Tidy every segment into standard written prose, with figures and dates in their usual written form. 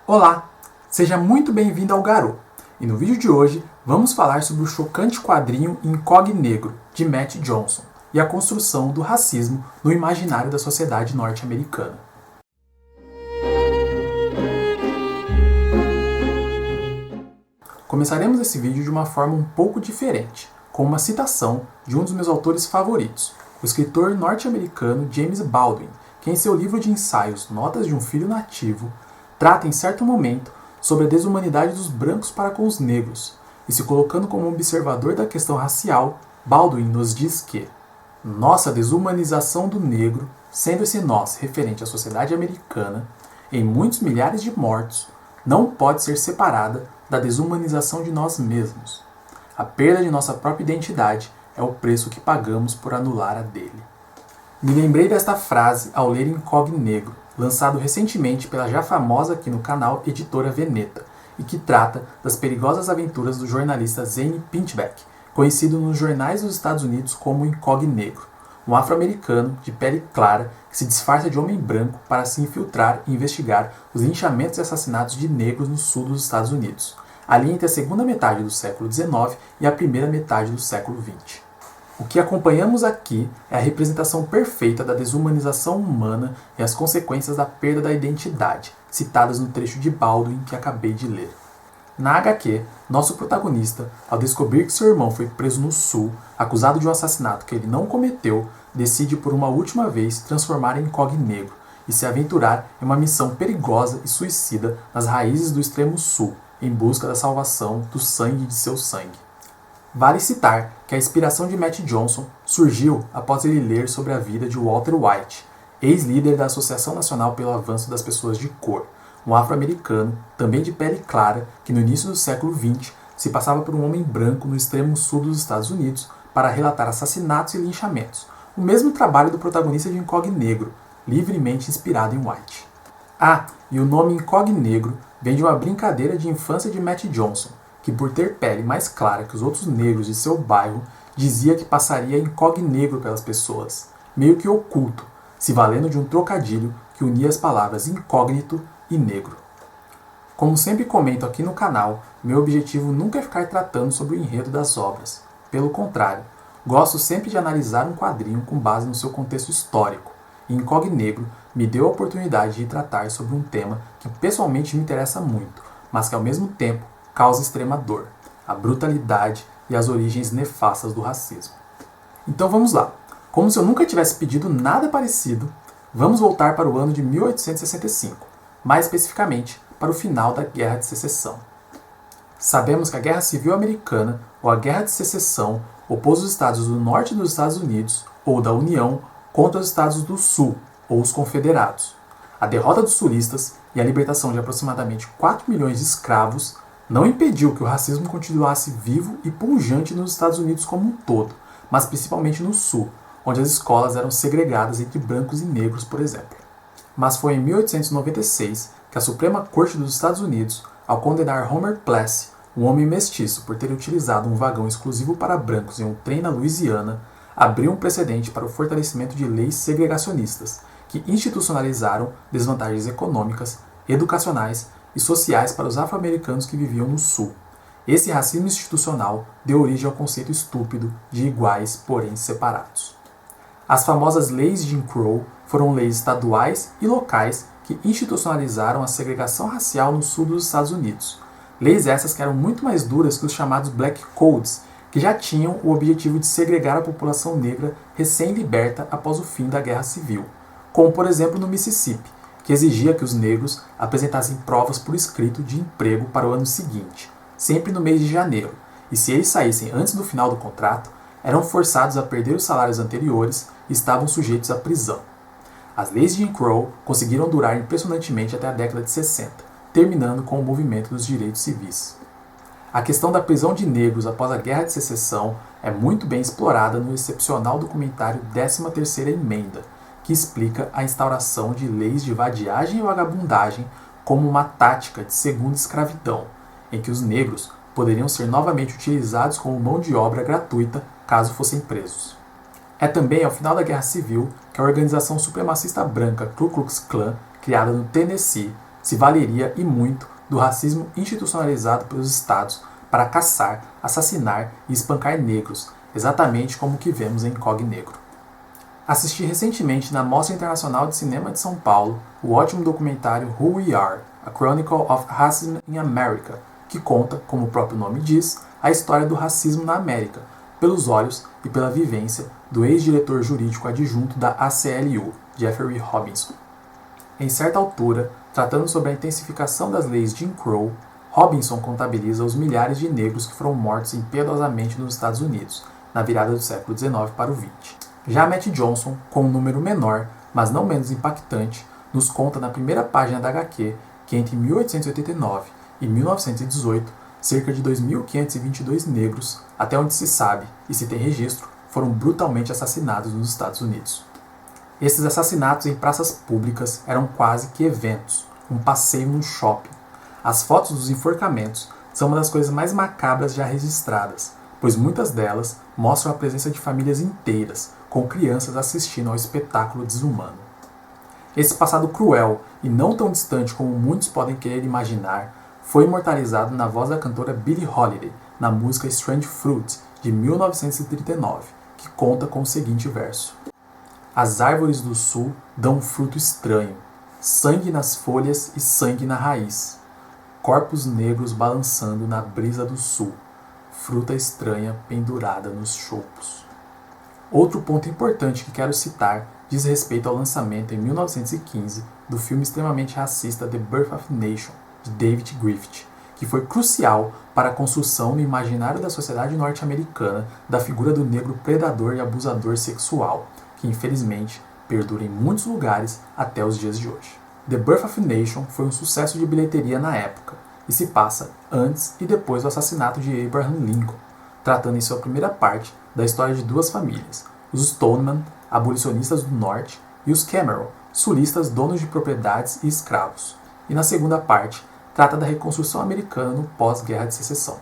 Olá, seja muito bem-vindo ao Garou, e no vídeo de hoje vamos falar sobre o chocante quadrinho Incognegro, de Matt Johnson, e a construção do racismo no imaginário da sociedade norte-americana. Começaremos esse vídeo de uma forma um pouco diferente, com uma citação de um dos meus autores favoritos, o escritor norte-americano James Baldwin, que em seu livro de ensaios Notas de um Filho Nativo, trata em certo momento sobre a desumanidade dos brancos para com os negros, e se colocando como observador da questão racial, Baldwin nos diz que nossa desumanização do negro, sendo esse nós referente à sociedade americana, em muitos milhares de mortos, não pode ser separada da desumanização de nós mesmos. A perda de nossa própria identidade é o preço que pagamos por anular a dele. Me lembrei desta frase ao ler Incognegro, lançado recentemente pela já famosa aqui no canal Editora Veneta, e que trata das perigosas aventuras do jornalista Zane Pinchbeck, conhecido nos jornais dos Estados Unidos como Incognegro, um afro-americano de pele clara que se disfarça de homem branco para se infiltrar e investigar os linchamentos e assassinatos de negros no sul dos Estados Unidos, ali entre a segunda metade do século XIX e a primeira metade do século XX. O que acompanhamos aqui é a representação perfeita da desumanização humana e as consequências da perda da identidade, citadas no trecho de Baldwin que acabei de ler. Na HQ, nosso protagonista, ao descobrir que seu irmão foi preso no Sul, acusado de um assassinato que ele não cometeu, decide por uma última vez transformar em Incognegro e se aventurar em uma missão perigosa e suicida nas raízes do extremo Sul, em busca da salvação do sangue de seu sangue. Vale citar que a inspiração de Matt Johnson surgiu após ele ler sobre a vida de Walter White, ex-líder da Associação Nacional pelo Avanço das Pessoas de Cor, um afro-americano, também de pele clara, que no início do século XX se passava por um homem branco no extremo sul dos Estados Unidos para relatar assassinatos e linchamentos, o mesmo trabalho do protagonista de Incognegro, livremente inspirado em White. Ah, e o nome Incognegro vem de uma brincadeira de infância de Matt Johnson, que por ter pele mais clara que os outros negros de seu bairro, dizia que passaria incognegro pelas pessoas, meio que oculto, se valendo de um trocadilho que unia as palavras incógnito e negro. Como sempre comento aqui no canal, meu objetivo nunca é ficar tratando sobre o enredo das obras. Pelo contrário, gosto sempre de analisar um quadrinho com base no seu contexto histórico, e Incognegro me deu a oportunidade de tratar sobre um tema que pessoalmente me interessa muito, mas que ao mesmo tempo causa extrema dor, a brutalidade e as origens nefastas do racismo. Então vamos lá. Como se eu nunca tivesse pedido nada parecido, vamos voltar para o ano de 1865, mais especificamente para o final da Guerra de Secessão. Sabemos que a Guerra Civil Americana, ou a Guerra de Secessão, opôs os estados do norte dos Estados Unidos, ou da União, contra os estados do sul, ou os confederados. A derrota dos sulistas e a libertação de aproximadamente 4 milhões de escravos não impediu que o racismo continuasse vivo e pungente nos Estados Unidos como um todo, mas principalmente no Sul, onde as escolas eram segregadas entre brancos e negros, por exemplo. Mas foi em 1896 que a Suprema Corte dos Estados Unidos, ao condenar Homer Plessy, um homem mestiço, por ter utilizado um vagão exclusivo para brancos em um trem na Louisiana, abriu um precedente para o fortalecimento de leis segregacionistas, que institucionalizaram desvantagens econômicas, educacionais e sociais para os afro-americanos que viviam no Sul. Esse racismo institucional deu origem ao conceito estúpido de iguais, porém separados. As famosas leis Jim Crow foram leis estaduais e locais que institucionalizaram a segregação racial no sul dos Estados Unidos. Leis essas que eram muito mais duras que os chamados Black Codes, que já tinham o objetivo de segregar a população negra recém-liberta após o fim da Guerra Civil, como por exemplo no Mississippi, que exigia que os negros apresentassem provas por escrito de emprego para o ano seguinte, sempre no mês de janeiro, e se eles saíssem antes do final do contrato, eram forçados a perder os salários anteriores e estavam sujeitos à prisão. As leis de Jim Crow conseguiram durar impressionantemente até a década de 60, terminando com o movimento dos direitos civis. A questão da prisão de negros após a Guerra de Secessão é muito bem explorada no excepcional documentário 13ª Emenda, que explica a instauração de leis de vadiagem e vagabundagem como uma tática de segunda escravidão, em que os negros poderiam ser novamente utilizados como mão de obra gratuita caso fossem presos. É também ao final da Guerra Civil que a organização supremacista branca Ku Klux Klan, criada no Tennessee, se valeria e muito do racismo institucionalizado pelos estados para caçar, assassinar e espancar negros, exatamente como o que vemos em Cog Negro. Assisti recentemente na Mostra Internacional de Cinema de São Paulo o ótimo documentário Who We Are, A Chronicle of Racism in America, que conta, como o próprio nome diz, a história do racismo na América, pelos olhos e pela vivência do ex-diretor jurídico adjunto da ACLU, Jeffrey Robinson. Em certa altura, tratando sobre a intensificação das leis Jim Crow, Robinson contabiliza os milhares de negros que foram mortos impiedosamente nos Estados Unidos, na virada do século XIX para o XX. Já Matt Johnson, com um número menor, mas não menos impactante, nos conta na primeira página da HQ que entre 1889 e 1918, cerca de 2.522 negros, até onde se sabe e se tem registro, foram brutalmente assassinados nos Estados Unidos. Esses assassinatos em praças públicas eram quase que eventos, um passeio num shopping. As fotos dos enforcamentos são uma das coisas mais macabras já registradas, pois muitas delas mostram a presença de famílias inteiras, com crianças assistindo ao espetáculo desumano. Esse passado cruel e não tão distante como muitos podem querer imaginar, foi imortalizado na voz da cantora Billie Holiday, na música Strange Fruit, de 1939, que conta com o seguinte verso: As árvores do sul dão um fruto estranho, sangue nas folhas e sangue na raiz, corpos negros balançando na brisa do sul, fruta estranha pendurada nos chopos. Outro ponto importante que quero citar diz respeito ao lançamento em 1915 do filme extremamente racista The Birth of a Nation, de David Griffith, que foi crucial para a construção no imaginário da sociedade norte-americana da figura do negro predador e abusador sexual, que infelizmente perdura em muitos lugares até os dias de hoje. The Birth of a Nation foi um sucesso de bilheteria na época e se passa antes e depois do assassinato de Abraham Lincoln, tratando em sua primeira parte da história de duas famílias, os Stoneman, abolicionistas do norte, e os Cameron, sulistas donos de propriedades e escravos, e na segunda parte trata da reconstrução americana no pós-guerra de secessão.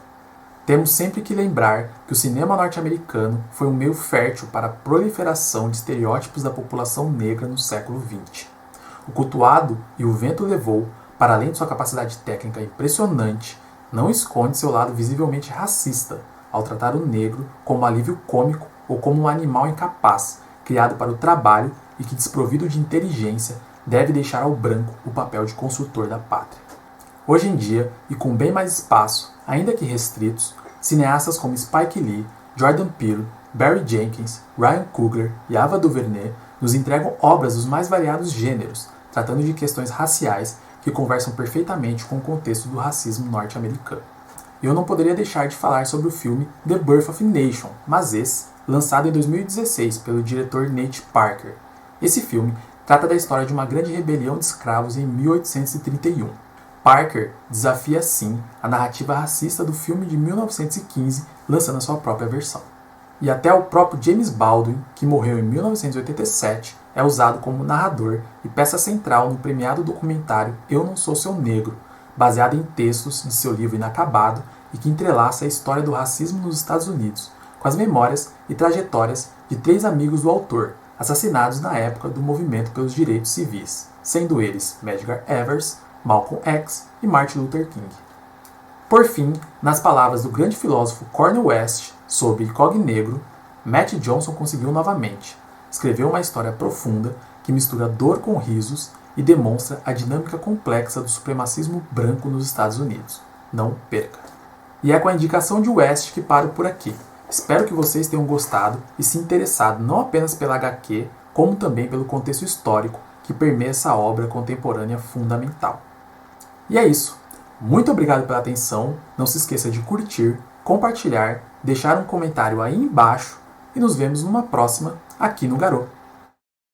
Temos sempre que lembrar que o cinema norte-americano foi um meio fértil para a proliferação de estereótipos da população negra no século XX. O Cultuado e O Vento Levou, para além de sua capacidade técnica impressionante, não esconde seu lado visivelmente racista, ao tratar o negro como alívio cômico ou como um animal incapaz, criado para o trabalho e que, desprovido de inteligência, deve deixar ao branco o papel de construtor da pátria. Hoje em dia, e com bem mais espaço, ainda que restritos, cineastas como Spike Lee, Jordan Peele, Barry Jenkins, Ryan Coogler e Ava DuVernay nos entregam obras dos mais variados gêneros, tratando de questões raciais que conversam perfeitamente com o contexto do racismo norte-americano. E eu não poderia deixar de falar sobre o filme The Birth of a Nation, mas esse, lançado em 2016 pelo diretor Nate Parker. Esse filme trata da história de uma grande rebelião de escravos em 1831. Parker desafia, assim, a narrativa racista do filme de 1915, lançando a sua própria versão. E até o próprio James Baldwin, que morreu em 1987, é usado como narrador e peça central no premiado documentário Eu Não Sou Seu Negro, baseado em textos de seu livro inacabado e que entrelaça a história do racismo nos Estados Unidos, com as memórias e trajetórias de 3 amigos do autor, assassinados na época do movimento pelos direitos civis, sendo eles Medgar Evers, Malcolm X e Martin Luther King. Por fim, nas palavras do grande filósofo Cornel West sobre Cog Negro, Matt Johnson conseguiu novamente. Escreveu uma história profunda que mistura dor com risos e demonstra a dinâmica complexa do supremacismo branco nos Estados Unidos. Não perca! E é com a indicação de West que paro por aqui. Espero que vocês tenham gostado e se interessado não apenas pela HQ, como também pelo contexto histórico que permeia essa obra contemporânea fundamental. E é isso. Muito obrigado pela atenção. Não se esqueça de curtir, compartilhar, deixar um comentário aí embaixo e nos vemos numa próxima aqui no Garou.